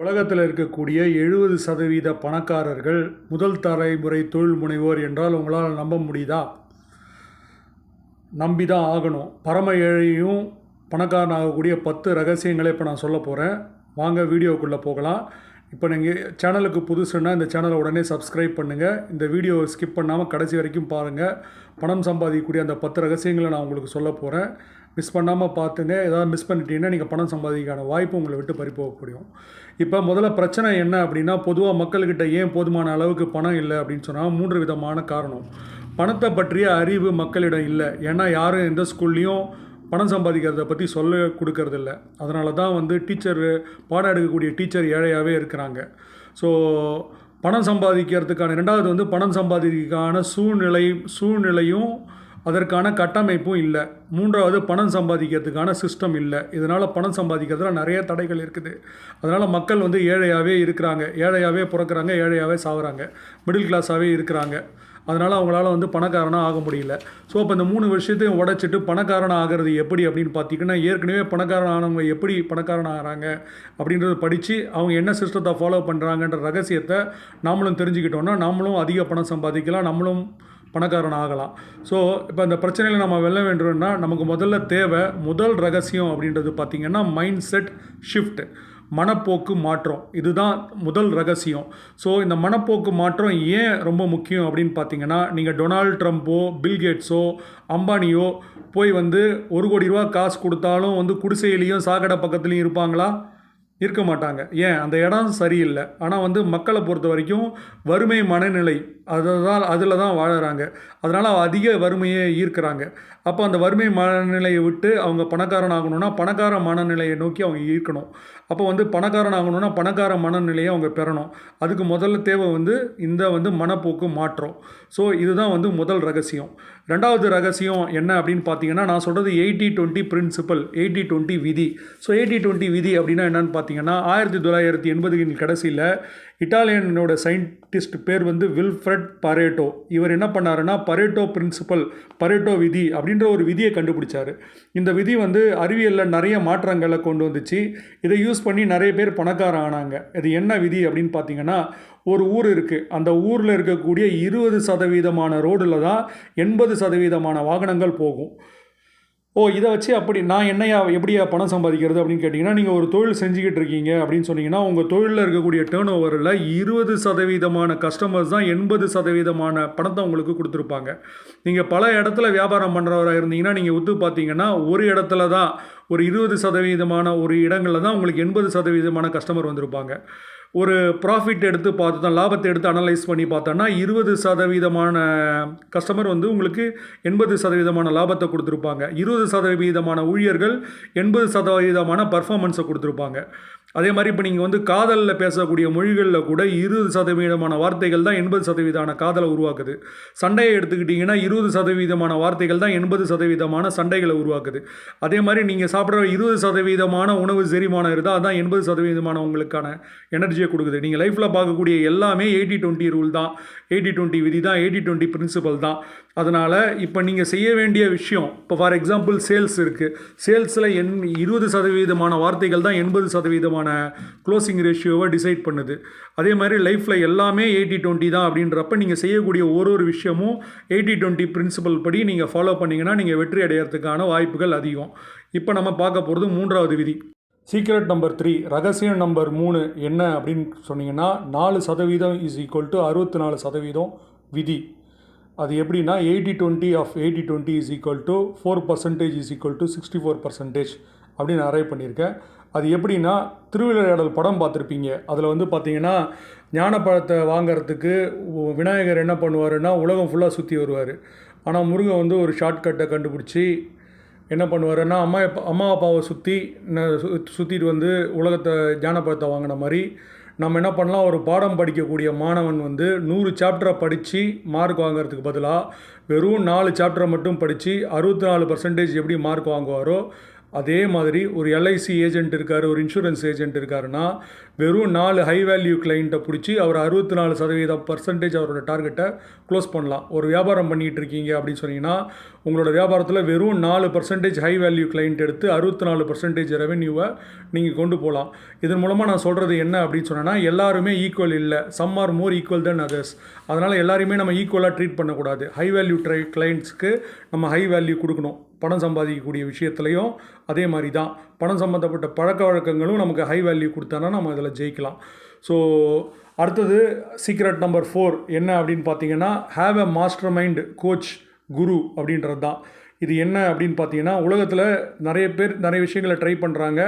உலகத்தில் இருக்கக்கூடிய 70% பணக்காரர்கள் முதல் தலைமுறை தொழில் முனைவோர் என்றால் உங்களால் நம்ப முடியுதா? நம்பி தான் ஆகணும். பரம ஏழையும் பணக்காரன் ஆகக்கூடிய 10 ரகசியங்களை இப்போ நான் சொல்ல போகிறேன். வாங்க வீடியோக்குள்ளே போகலாம். இப்போ நீங்கள் சேனலுக்கு புதுசுன்னா இந்த சேனலை உடனே சப்ஸ்கிரைப் பண்ணுங்கள். இந்த வீடியோவை ஸ்கிப் பண்ணாமல் கடைசி வரைக்கும் பாருங்கள். பணம் சம்பாதிக்கக்கூடிய அந்த 10 ரகசியங்களை நான் உங்களுக்கு சொல்ல போகிறேன். மிஸ் பண்ணாமல் பார்த்துங்க. ஏதாவது மிஸ் பண்ணிட்டீங்கன்னா நீங்கள் பணம் சம்பாதிக்கான வாய்ப்பு உங்களை விட்டு பறிப்போகக்கூடியும். இப்போ முதல்ல பிரச்சனை என்ன அப்படின்னா, பொதுவாக மக்கள்கிட்ட ஏன் போதுமான அளவுக்கு பணம் இல்லை அப்படின்னு சொன்னால் 3 விதமான காரணம். பணத்தை பற்றிய அறிவு மக்களிடம் இல்லை. ஏன்னா யாரும் எந்த ஸ்கூல்லையும் பணம் சம்பாதிக்கிறத பற்றி சொல்ல கொடுக்கறதில்ல. அதனால தான் பாடம் எடுக்கக்கூடிய டீச்சர் ஏழையாகவே இருக்கிறாங்க. ஸோ பணம் சம்பாதிக்கிறதுக்கான 2வது பணம் சம்பாதிக்கிறதுக்கான சூழ்நிலையும் அதற்கான கட்டமைப்பும் இல்லை. 3வது பணம் சம்பாதிக்கிறதுக்கான சிஸ்டம் இல்லை. இதனால் பணம் சம்பாதிக்கிறதுல நிறைய தடைகள் இருக்குது. அதனால் மக்கள் ஏழையாகவே இருக்கிறாங்க, ஏழையாகவே பிறக்கிறாங்க, ஏழையாகவே சாகுறாங்க, மிடில் கிளாஸாகவே இருக்கிறாங்க. அதனால் அவங்களால பணக்காரனாக ஆக முடியல. ஸோ அப்போ இந்த 3 விஷயத்தையும் உடைச்சிட்டு பணக்காரனாக ஆகிறது எப்படி அப்படின்னு பார்த்தீங்கன்னா, ஏற்கனவே பணக்காரன் ஆனவங்க எப்படி பணக்காரன் ஆகிறாங்க அப்படின்றத படித்து அவங்க என்ன சிஸ்டத்தை ஃபாலோ பண்ணுறாங்கன்ற ரகசியத்தை நாமளும் தெரிஞ்சுக்கிட்டோன்னா நாமளும் அதிக பணம் சம்பாதிக்கலாம், நம்மளும் பணக்காரன் ஆகலாம். ஸோ இப்போ இந்த பிரச்சனையில் நம்ம வெல்ல வேண்டும்னா நமக்கு முதல்ல தேவை முதல் ரகசியம் அப்படின்றது பார்த்திங்கன்னா மைண்ட் செட் ஷிஃப்ட், மனப்போக்கு மாற்றம். இதுதான் முதல் ரகசியம். ஸோ இந்த மனப்போக்கு மாற்றம் ஏன் ரொம்ப முக்கியம் அப்படின்னு பார்த்தீங்கன்னா, நீங்கள் டொனால்ட் ட்ரம்ப்போ பில்கேட்ஸோ அம்பானியோ போய் 1 கோடி ரூபா காசு கொடுத்தாலும் குடிசையிலையும் சாக்கடை பக்கத்துலையும் இருப்பாங்களா? இருக்க மாட்டாங்க. ஏன்? அந்த இடம் சரியில்லை. ஆனால் மக்களை பொறுத்த வரைக்கும் வறுமை மனநிலை அதில் தான் வாழறாங்க. அதனால் அதிக வறுமையை ஈர்க்கிறாங்க. அப்போ அந்த வறுமை மனநிலையை விட்டு அவங்க பணக்காரன் ஆகணும்னா பணக்கார மனநிலையை நோக்கி அவங்க ஈர்க்கணும். அப்போ பணக்காரன் ஆகணும்னா பணக்கார மனநிலையை அவங்க பெறணும். அதுக்கு முதல்ல தேவை இந்த மனப்போக்கு மாற்றம். ஸோ இதுதான் முதல் ரகசியம். 2வது ரகசியம் என்ன அப்படின்னு பார்த்தீங்கன்னா, நான் சொல்கிறது 80-20 பிரின்சிபல், 80-20 விதி. ஸோ 80-20 விதி அப்படின்னா என்னன்னு பார்த்தீங்கன்னா, 1980 கடைசியில் இட்டாலியனோட சயின்டிஸ்ட் பேர் வில்ஃப்ரெட் பரேட்டோ. இவர் என்ன பண்ணாருன்னா பரேட்டோ பிரின்சிபல், பரேட்டோ விதி அப்படின்ற ஒரு விதியை கண்டுபிடிச்சார். இந்த விதி அறிவியலில் நிறைய மாற்றங்களை கொண்டு வந்துச்சு. இதை யூஸ் பண்ணி நிறைய பேர் பணக்காரன் ஆனாங்க. இது என்ன விதி அப்படின்னு பார்த்தீங்கன்னா, ஒரு ஊர் இருக்குது. அந்த ஊரில் இருக்கக்கூடிய 20% ரோடில் தான் 80% வாகனங்கள் போகும். இதை வச்சு அப்படி நான் எப்படியா பணம் சம்பாதிக்கிறது அப்படின்னு கேட்டிங்கன்னா, நீங்கள் ஒரு தொழில் செஞ்சுக்கிட்டு இருக்கீங்க அப்படின்னு சொன்னீங்கன்னா, உங்கள் தொழிலில் இருக்கக்கூடிய டேர்ன் ஓவரில் 20% கஸ்டமர்ஸ் தான் 80% பணத்தை உங்களுக்கு கொடுத்துருப்பாங்க. நீங்கள் பல இடத்துல வியாபாரம் பண்ணுறவராக இருந்தீங்கன்னா, நீங்கள் பார்த்தீங்கன்னா ஒரு இடத்துல தான் ஒரு 20% ஒரு இடங்களில் தான் உங்களுக்கு 80% கஸ்டமர் வந்திருப்பாங்க. ஒரு ப்ராஃபிட் எடுத்து பார்த்தோம், லாபத்தை எடுத்து அனலைஸ் பண்ணி பார்த்தோன்னா 20% கஸ்டமர் உங்களுக்கு 80% லாபத்தை கொடுத்துருப்பாங்க. 20% ஊழியர்கள் 80% பர்ஃபார்மன்ஸை கொடுத்துருப்பாங்க. அதே மாதிரி இப்போ நீங்கள் காதலில் பேசக்கூடிய மொழிகளில் கூட 20% வார்த்தைகள் தான் 80% காதலை உருவாக்குது. சண்டையை எடுத்துக்கிட்டிங்கன்னா 20% வார்த்தைகள் தான் 80% சண்டைகளை உருவாக்குது. அதே மாதிரி நீங்கள் சாப்பிட்ற 20% உணவு செரிமானம் இருந்தால் அதுதான் 80% உங்களுக்கான எனர்ஜியை கொடுக்குது. நீங்கள் லைஃப்பில் பார்க்கக்கூடிய எல்லாமே 80-20 ரூல் தான், 80-20 விதி தான், 80-20 பிரின்சிபல் தான். அதனால் இப்போ நீங்கள் செய்ய வேண்டிய விஷயம், இப்போ ஃபார் எக்ஸாம்பிள் சேல்ஸ் இருக்குது. சேல்ஸில் 20% வார்த்தைகள் தான் 80% க்ளோசிங் ரேஷியோவை டிசைட் பண்ணுது. அதே மாதிரி லைஃப்பில் எல்லாமே 80-20 தான் அப்படின்றப்ப நீங்கள் செய்யக்கூடிய ஒரு விஷயமும் 80-20 பிரின்சிபல் படி நீங்கள் ஃபாலோ பண்ணிங்கன்னா நீங்கள் வெற்றி அடையிறதுக்கான வாய்ப்புகள் அதிகம். இப்போ நம்ம பார்க்க போகிறது 3வது விதி. சீக்ரெட் நம்பர் 3, ரகசியம் நம்பர் 3 என்ன அப்படின்னு சொன்னீங்கன்னா, 4% இஸ் ஈக்குவல் டு 64% விதி. அது எப்படின்னா 80-20 of 80-20 is equal to 4% is equal to 64% அப்படின்னு அரைவ் பண்ணியிருக்கேன். அது எப்படின்னா, திருவிளையாடல் படம் பார்த்துருப்பீங்க. அதில் பார்த்தீங்கன்னா, ஞானப்பழத்தை வாங்கிறதுக்கு விநாயகர் என்ன பண்ணுவாருன்னா உலகம் ஃபுல்லாக சுற்றி வருவார். ஆனால் முருகன் ஒரு ஷார்ட்கட்டை கண்டுபிடிச்சி என்ன பண்ணுவாருன்னா, அம்மா அப்பாவை சுற்றிட்டு உலகத்தை ஞானப்பழத்தை வாங்கின மாதிரி நம்ம என்ன பண்ணலாம், ஒரு பாடம் படிக்கக்கூடிய மாணவன் 100 சாப்டரை படித்து மார்க் வாங்கிறதுக்கு பதிலாக வெறும் 4 சாப்டரை மட்டும் படித்து 64% எப்படி மார்க் வாங்குவாரோ அதே மாதிரி ஒரு எல்ஐசி ஏஜென்ட் இருக்கார், ஒரு இன்சூரன்ஸ் ஏஜென்ட் இருக்காருன்னா வெறும் 4 ஹை வேல்யூ கிளைண்ட்டை பிடிச்சி அவர் 64% அவரோட டார்கெட்டை க்ளோஸ் பண்ணலாம். ஒரு வியாபாரம் பண்ணிகிட்டு இருக்கீங்க அப்படின்னு சொன்னீங்கன்னா உங்களோட வியாபாரத்தில் வெறும் 4% ஹை வேல்யூ கிளைண்ட் எடுத்து 64% ரெவென்யூவை நீங்கள் கொண்டு போகலாம். இதன் மூலமாக நான் சொல்கிறது என்ன அப்படின்னு சொன்னேன்னா, எல்லாருமே ஈக்குவல் இல்லை, some are more equal than others. அதனால் எல்லாரையுமே நம்ம ஈக்குவலாக ட்ரீட் பண்ணக்கூடாது. ஹை வேல்யூ கிளைண்ட்ஸ்க்கு நம்ம ஹை வேல்யூ கொடுக்கணும். பணம் சம்பாதிக்கக்கூடிய விஷயத்துலையும் அதே மாதிரி தான். பணம் சம்மந்தப்பட்ட பழக்க வழக்கங்களும் நமக்கு ஹை வேல்யூ கொடுத்தானா நம்ம அதில் ஜெயிக்கலாம். ஸோ அடுத்தது சீக்ரெட் நம்பர் 4 என்ன அப்படின்னு பார்த்தீங்கன்னா, have a master mind coach குரு அப்படின்றது தான். இது என்ன அப்படின்னு பார்த்தீங்கன்னா, உலகத்தில் நிறைய பேர் நிறைய விஷயங்களை ட்ரை பண்ணுறாங்க.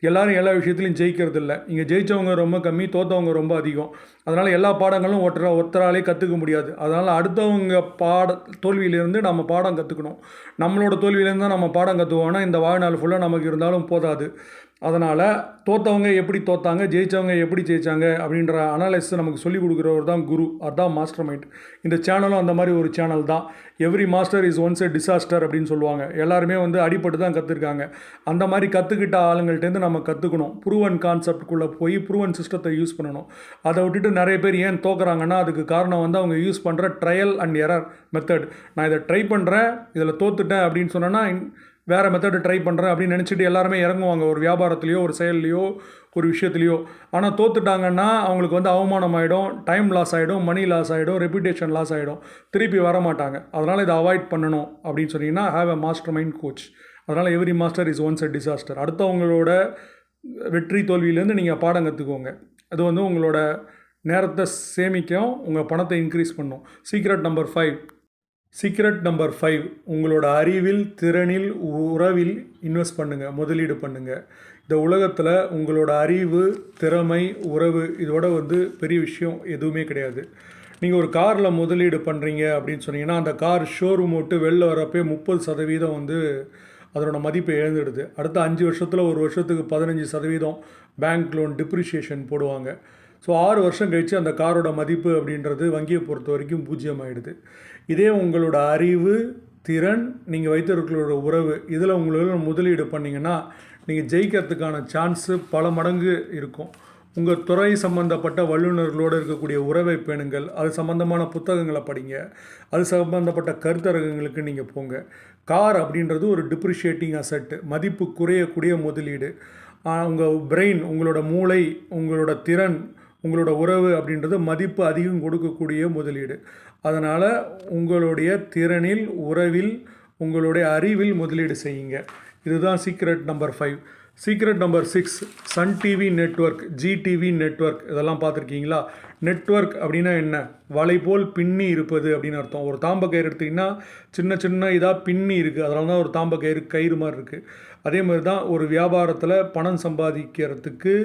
எல்லாரும் எல்லா விஷயத்துலையும் ஜெயிக்கிறது இல்லை. இங்கே ஜெயித்தவங்க ரொம்ப கம்மி, தோற்றவங்க ரொம்ப அதிகம். அதனால் எல்லா பாடங்களும் ஒருத்தராலே கற்றுக்க முடியாது. அதனால் அடுத்தவங்க தோல்வியிலேருந்து நம்ம பாடம் கற்றுக்கணும். நம்மளோட தோல்வியிலேருந்து தான் நம்ம பாடம் கற்றுவோன்னா இந்த வாழ்நாள் ஃபுல்லாக நமக்கு இருந்தாலும் போதாது. அதனால் தோற்றவங்க எப்படி தோற்றாங்க, ஜெயித்தவங்க எப்படி ஜெயித்தாங்க அப்படின்ற அனாலிசிஸ் நமக்கு சொல்லிக் கொடுக்குறவர் தான் குரு. அதுதான் மாஸ்டர் மைண்ட். இந்த சேனலும் அந்த மாதிரி ஒரு சேனல் தான். Every master is once a disaster அப்படின்னு சொல்லுவாங்க. எல்லாருமே அடிபட்டு தான் கற்றுருக்காங்க. அந்த மாதிரி கற்றுக்கிட்ட ஆளுங்கள்ட்டேருந்து நம்ம கற்றுக்கணும். ப்ரூவன் கான்செப்டுக்குள்ளே போய் ப்ரூவன் சிஸ்டத்தை யூஸ் பண்ணணும். அதை விட்டுட்டு நிறைய பேர் ஏன் தோக்குறாங்கன்னா அதுக்கு காரணம் அவங்க யூஸ் பண்ணுற ட்ரையல் அண்ட் எரர் மெத்தட். நான் இதை ட்ரை பண்ணுறேன், இதில் தோத்துட்டேன் அப்படின்னு சொன்னேன்னா வேறு மெத்தடு ட்ரை பண்ணுறேன் அப்படின்னு நினச்சிட்டு எல்லாருமே இறங்குவாங்க ஒரு வியாபாரத்துலேயோ ஒரு செயல்லையோ ஒரு விஷயத்துலையோ. ஆனால் தோத்துட்டாங்கன்னா அவங்களுக்கு அவமானம் ஆகிடும், டைம் லாஸ் ஆகிடும், மணி லாஸ் ஆகிடும், ரெப்யூட்டேஷன் லாஸ் ஆகிடும், திருப்பி வர மாட்டாங்க. அதனால் இதை அவாய்ட் பண்ணணும் அப்படின்னு சொன்னீங்கன்னா have a master mind coach. அதனால் every master is once a disaster. அடுத்தவங்களோட வெற்றி தோல்வியிலேருந்து நீங்கள் பாடம் கற்றுக்கோங்க. அது உங்களோட நேரத்தை சேமிக்கும், உங்கள் பணத்தை இன்க்ரீஸ் பண்ணும். சீக்ரெட் நம்பர் 5 உங்களோட அறிவில், திறனில், உறவில் இன்வெஸ்ட் பண்ணுங்கள், முதலீடு பண்ணுங்கள். இந்த உலகத்தில் உங்களோட அறிவு, திறமை, உறவு இதோட பெரிய விஷயம் எதுவுமே கிடையாது. நீங்கள் ஒரு காரில் முதலீடு பண்ணுறீங்க அப்படின்னு சொன்னீங்கன்னா அந்த கார் ஷோரூம் விட்டு வெளில வரப்போ 30% அதனோட மதிப்பை இழந்துடுது. அடுத்த 5 வருஷத்தில் ஒரு வருஷத்துக்கு 15% பேங்க் லோன் டிப்ரிஷியேஷன் போடுவாங்க. ஸோ 6 வருஷம் கழித்து அந்த காரோட மதிப்பு அப்படின்றது வங்கியை பொறுத்த வரைக்கும் 0 ஆகிடுது. இதே உங்களோட அறிவு, திறன், நீங்கள் வைத்திருக்கிற உறவு இதில் உங்களோட முதலீடு பண்ணிங்கன்னா நீங்கள் ஜெயிக்கிறதுக்கான சான்ஸு பல மடங்கு இருக்கும். உங்கள் துறை சம்பந்தப்பட்ட வல்லுநர்களோடு இருக்கக்கூடிய உறவை பேணுங்கள். அது சம்பந்தமான புத்தகங்களை படிங்க. அது சம்பந்தப்பட்ட கருத்தரங்குகளுக்கு நீங்கள் போங்க. கார் அப்படின்றது ஒரு டிப்ரிஷியேட்டிங் அசெட்டு, மதிப்பு குறையக்கூடிய முதலீடு. உங்கள் பிரெயின், உங்களோட மூளை, உங்களோட திறன், உங்களோட உறவு அப்படின்றது மதிப்பு அதிகம் கொடுக்கக்கூடிய முதலீடு. அதனால் உங்களுடைய திறனில், உறவில், உங்களுடைய அறிவில் முதலீடு செய்யுங்க. இதுதான் secret number 5. Secret number 6 Sun TV network, Zee TV network இதெல்லாம் பார்த்துருக்கீங்களா? நெட்வொர்க் அப்படின்னா என்ன? வலை போல் பின்னி இருப்பது அப்படின்னு அர்த்தம். ஒரு தாம்பக்கயிறு எடுத்திங்கன்னா சின்ன சின்ன இதாக பின்னி இருக்குது, அதனால தான் ஒரு தாம்பக்கயிறு மாதிரி இருக்குது. அதே மாதிரி தான் ஒரு வியாபாரத்தில் பணம் சம்பாதிக்கிறதுக்கு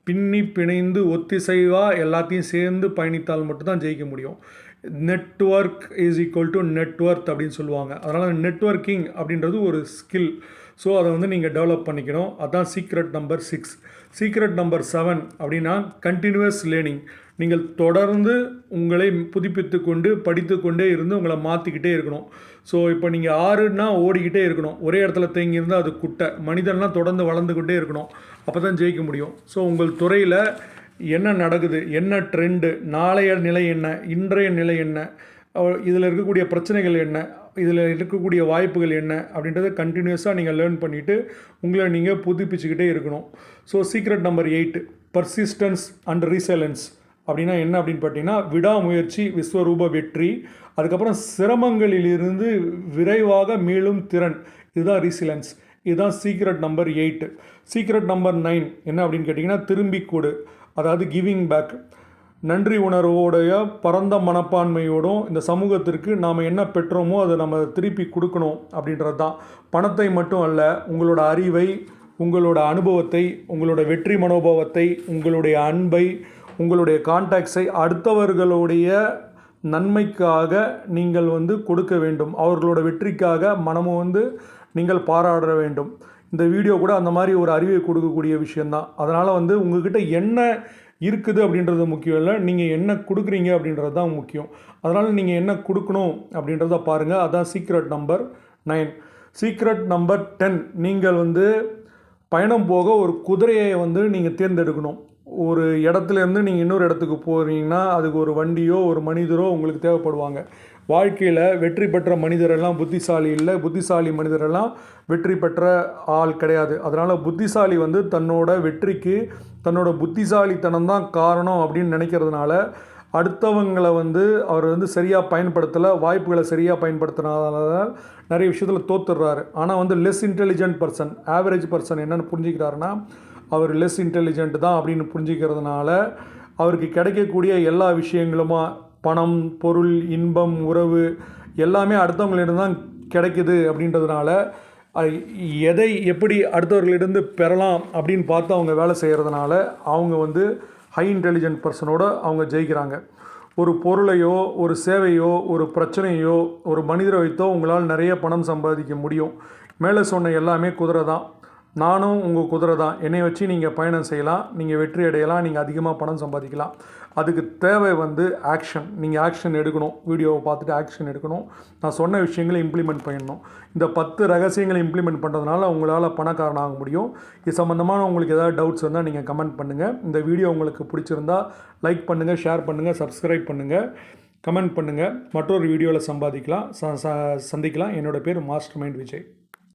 பின்னி பிணைந்து ஒத்திசைவாக எல்லாத்தையும் சேர்ந்து பயணித்தால் மட்டும்தான் ஜெயிக்க முடியும். Network is equal to net worth அப்படின்னு சொல்லுவாங்க. அதனால் நெட்வொர்க்கிங் அப்படின்றது ஒரு ஸ்கில். ஸோ அதை நீங்கள் டெவலப் பண்ணிக்கணும். அதுதான் சீக்ரெட் நம்பர் 6. சீக்ரெட் நம்பர் 7 அப்படின்னா கண்டினியூவஸ் லேர்னிங். நீங்கள் தொடர்ந்து உங்களை புதுப்பித்து கொண்டு படித்து கொண்டே இருந்து உங்களை மாற்றிக்கிட்டே இருக்கணும். ஸோ இப்போ நீங்கள் ஆறுனா ஓடிக்கிட்டே இருக்கணும். ஒரே இடத்துல தேங்கி இருந்தால் அது குட்டை. மனிதன்லாம் தொடர்ந்து வளர்ந்து கொண்டே இருக்கணும். அப்போ தான் ஜெயிக்க முடியும். ஸோ உங்கள் துறையில் என்ன நடக்குது, என்ன ட்ரெண்டு, நாளைய நிலை என்ன, இன்றைய நிலை என்ன, இதில் இருக்கக்கூடிய பிரச்சனைகள் என்ன, இதில் இருக்கக்கூடிய வாய்ப்புகள் என்ன அப்படின்றத கண்டினியூஸாக நீங்கள் லேர்ன் பண்ணிவிட்டு உங்களை நீங்கள் புதுப்பிச்சுக்கிட்டே இருக்கணும். So secret number 8 persistence and resilience அப்படின்னா என்ன அப்படின்னு பார்த்தீங்கன்னா விடாமுயற்சி, விஸ்வரூப வெற்றி, அதுக்கப்புறம் சிரமங்களிலிருந்து விரைவாக மீளும் திறன், இதுதான் ரீசிலன்ஸ். இதுதான் சீக்ரெட் நம்பர் 8. சீக்ரெட் நம்பர் 9 என்ன அப்படின்னு கேட்டிங்கன்னா திரும்பி கொடு, அதாவது கிவிங் பேக். நன்றி உணர்வோடைய பரந்த மனப்பான்மையோடும் இந்த சமூகத்திற்கு நாம் என்ன பெற்றோமோ அதை நம்ம திருப்பி கொடுக்கணும் அப்படின்றது தான். பணத்தை மட்டும் அல்ல, உங்களோட அறிவை, உங்களோட அனுபவத்தை, உங்களோட வெற்றி மனோபாவத்தை, உங்களுடைய அன்பை, உங்களுடைய கான்டாக்ட்ஸை அடுத்தவர்களுடைய நன்மைக்காக நீங்கள் கொடுக்க வேண்டும். அவர்களோட வெற்றிக்காக மனமும் நீங்கள் பாராட வேண்டும். இந்த வீடியோ கூட அந்த மாதிரி ஒரு அறிவை கொடுக்கக்கூடிய விஷயந்தான். அதனால் உங்கள்கிட்ட என்ன இருக்குது அப்படின்றது முக்கியம் இல்லை, நீங்கள் என்ன கொடுக்குறீங்க அப்படின்றது தான் முக்கியம். அதனால் நீங்கள் என்ன கொடுக்கணும் அப்படின்றத பாருங்கள். அதுதான் சீக்ரெட் நம்பர் 9. சீக்ரெட் நம்பர் 10, நீங்கள் வந்து பயணம் போக ஒரு குதிரையை வந்து நீங்கள் தேர்ந்தெடுக்கணும். ஒரு இடத்துலேருந்து நீங்கள் இன்னொரு இடத்துக்கு போகிறீங்கன்னா அதுக்கு ஒரு வண்டியோ ஒரு மனிதரோ உங்களுக்கு தேவைப்படுவாங்க. வாழ்க்கையில் வெற்றி பெற்ற மனிதரெல்லாம் புத்திசாலி இல்லை, புத்திசாலி மனிதரெல்லாம் வெற்றி பெற்ற ஆள் கிடையாது. அதனால் புத்திசாலி வந்து தன்னோட வெற்றிக்கு தன்னோட புத்திசாலித்தனம் தான் காரணம் அப்படின்னு நினைக்கிறதுனால அடுத்தவங்களை வந்து அவர் வந்து சரியாக பயன்படுத்தலை, வாய்ப்புகளை சரியாக பயன்படுத்தினால நிறைய விஷயத்தில் தோத்துடுறாரு. ஆனால் வந்து less intelligent person, average person என்னென்னு புரிஞ்சுக்கிறாருன்னா அவர் லெஸ் இன்டெலிஜென்ட் தான் அப்படின்னு புரிஞ்சுக்கிறதுனால அவருக்கு கிடைக்கக்கூடிய எல்லா விஷயங்களுமா பணம், பொருள், இன்பம், உறவு எல்லாமே அடுத்தவங்களிடம் தான் கிடைக்குது. அப்படின்றதுனால எதை எப்படி அடுத்தவர்களிடம் பெறலாம் அப்படின்னு பார்த்து அவங்க வேலை செய்கிறதுனால அவங்க வந்து ஹை இன்டெலிஜென்ட் பர்சனோட அவங்க ஜெயிக்கிறாங்க. ஒரு பொருளையோ ஒரு சேவையோ ஒரு பிரச்சனையோ ஒரு மனிதரை வைத்தோ உங்களால் நிறைய பணம் சம்பாதிக்க முடியும். மேலே சொன்ன எல்லாமே குதிரை தான். நானும் உங்கள் குதிரை தான். என்னை வச்சு நீங்கள் பயணம் செய்யலாம், நீங்கள் வெற்றி அடையலாம், நீங்கள் அதிகமாக பணம் சம்பாதிக்கலாம். அதுக்கு தேவை வந்து ஆக்ஷன். நீங்கள் ஆக்ஷன் எடுக்கணும், வீடியோவை பார்த்துட்டு ஆக்ஷன் எடுக்கணும், நான் சொன்ன விஷயங்களை இம்ப்ளிமெண்ட் பண்ணணும். இந்த 10 ரகசியங்களை இம்ப்ளிமெண்ட் பண்ணுறதுனால உங்களால் பணக்காரன் ஆக முடியும். இது சம்மந்தமான உங்களுக்கு ஏதாவது டவுட்ஸ் இருந்தால் நீங்கள் கமெண்ட் பண்ணுங்கள். இந்த வீடியோ உங்களுக்கு பிடிச்சிருந்தால் லைக் பண்ணுங்கள், ஷேர் பண்ணுங்கள், சப்ஸ்கிரைப் பண்ணுங்கள், கமெண்ட் பண்ணுங்கள். மற்றொரு வீடியோவில் சந்திக்கலாம். என்னோடய பேர் மாஸ்டர் மைண்ட் விஜய்.